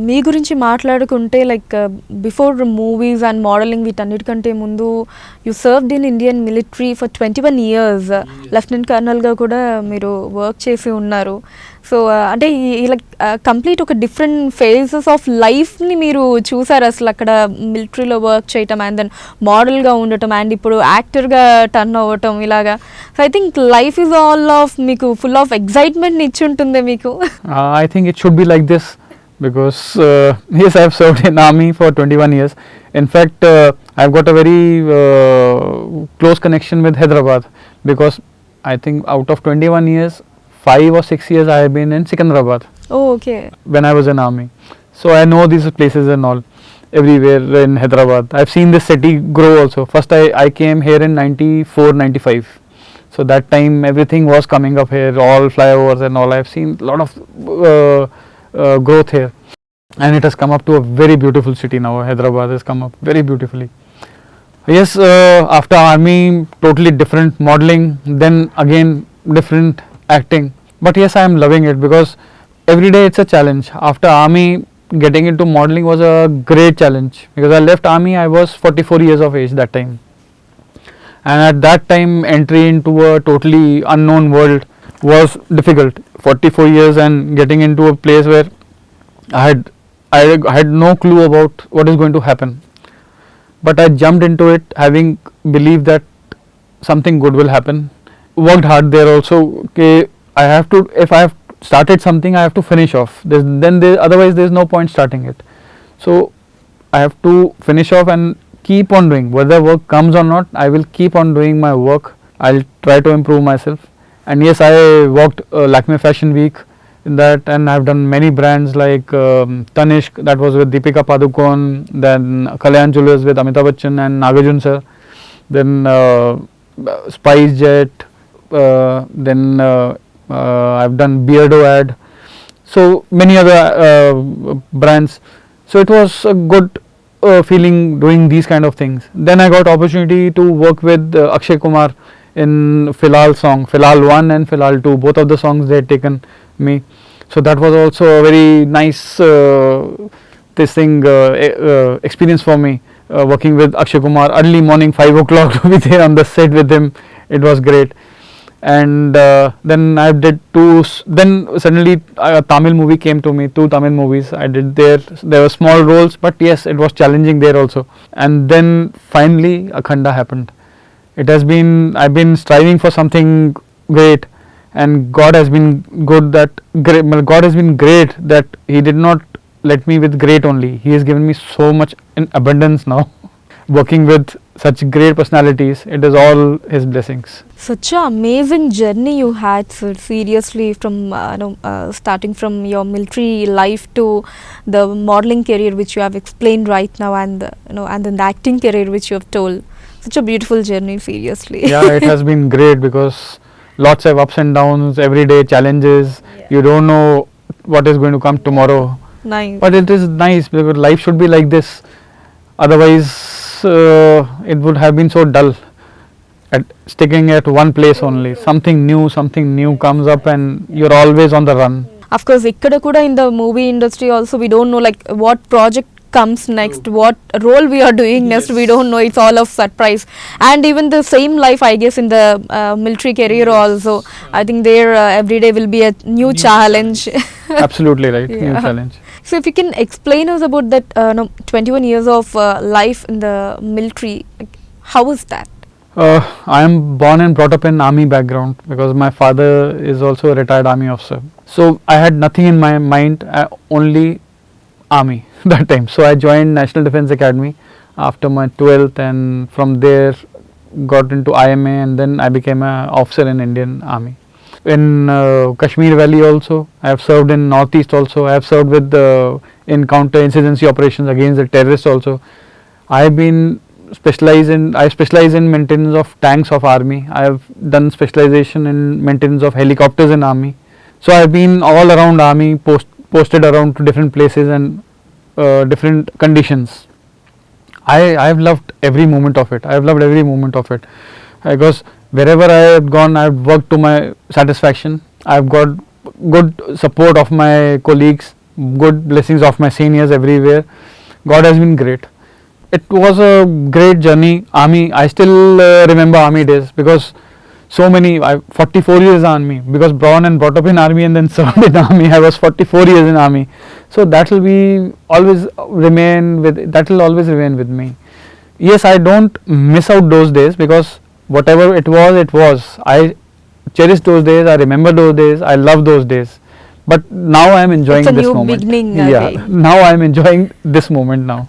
మీ గురించి మాట్లాడుకుంటే like before movies and modeling వీటన్నిటికంటే ముందు you served in Indian military for 21 years lieutenant కర్నల్గా కూడా మీరు వర్క్ చేసి ఉన్నారు. సో అంటే ఇలా కంప్లీట్ ఒక డిఫరెంట్ ఫేజెస్ ఆఫ్ లైఫ్ని మీరు చూసారు అసలు అక్కడ మిలిటరీలో వర్క్ చేయటం అండ్ దెన్ మోడల్గా ఉండటం అండ్ ఇప్పుడు యాక్టర్గా టర్న్ అవ్వటం ఇలాగా. So I think life is all of మీకు ఫుల్ ఆఫ్ ఎక్సైట్మెంట్ ఇచ్చి ఉంటుంది మీకు. I think it should be like this because yes, I have served in army for 21 years. In fact, I've got a very close connection with Hyderabad because I think out of 21 years, 5 or 6 years I have been in Secunderabad. Oh, okay. When I was in army, so I know these places and all everywhere in Hyderabad. I've seen this city grow also. First I came here in 94, 95. So that time everything was coming up here, all flyovers and all. I've seen a lot of growth here, and it has come up to a very beautiful city now. Hyderabad has come up very beautifully. Yes, after army, totally different modeling, then again different acting. But yes, I am loving it because every day it's a challenge. After army, getting into modeling was a great challenge because I left army, I was 44 years of age that time. And at that time, entry into a totally unknown world was difficult. 44 years and getting into a place where I had no clue about what is going to happen. But I jumped into it having believed that something good will happen. Worked hard there also. Okay, I have to, if I have started something, I have to finish off. Otherwise there's no point starting it. So I have to finish off and keep on doing. Whether work comes or not, I will keep on doing my work. I'll try to improve myself. And yes, I worked Lakme Fashion Week in that, and I've done many brands like Tanishq, that was with Deepika Padukone, then Kalyan Jewellers with Amitabh Bachchan and Nagarjun sir, then Spice Jet, then I've done Beardo ad, so many other brands. So it was a good feeling doing these kind of things. Then I got opportunity to work with Akshay Kumar in Filal song, Filal 1 and Filal 2, both of the songs they had taken me. So that was also a very nice experience for me, working with Akshay Kumar early morning 5 o'clock to be there on the set with him. It was great. And then I did then suddenly a Tamil movie came to me, 2 Tamil movies I did there. There were small roles, but yes, it was challenging there also. And then finally Akhanda happened. I've been striving for something great, and God has been God has been great that He did not let me with great only. He has given me so much in abundance now. Working with such great personalities, it is all His blessings. Such an amazing journey you had, sir. Seriously, from starting from your military life to the modeling career which you have explained right now, and and then the acting career which you have told. Such a beautiful journey, seriously. Yeah, it has been great because lots of ups and downs, everyday challenges. Yeah. You don't know what is going to come tomorrow. Nice. But it is nice because life should be like this. Otherwise, it would have been so dull. Sticking at one place only. Something new comes up and you're always on the run. Of course, ikkada kuda in the movie industry also we don't know like what project comes next, what role we are doing next. Yes. We don't know. It's all of surprise. And even the same life, I guess, in the military career also. I think there every day will be a new challenge. Absolutely right. Yeah. New challenge. So if you can explain us about that 21 years of life in the military, like, how was that? I am born and brought up in army background because my father is also a retired army officer. So I had nothing in my mind, only army that time. So I joined National Defence Academy after my 12th, and from there got into IMA, and then I became an officer in Indian Army. In Kashmir Valley also, I have served in Northeast also. I have served with in counter insurgency operations against the terrorists also. I specialize in maintenance of tanks of army. I have done specialization in maintenance of helicopters in army. So I have been all around army, posted around to different places and different conditions. I have loved every moment of it. I have loved every moment of it because wherever I have gone, I have worked to my satisfaction. I have got good support of my colleagues, good blessings of my seniors everywhere. God has been great. It was a great journey. Army, I still remember army days because so many, 44 years army, because born and brought up in army and then served in army. I was 44 years in army. So that will be always remain with, that will always remain with me. Yes, I don't miss out those days because whatever it was. I cherish those days. I remember those days. I love those days. But now I am enjoying It's a this new moment. beginning Yeah. again. Now I am enjoying this moment now.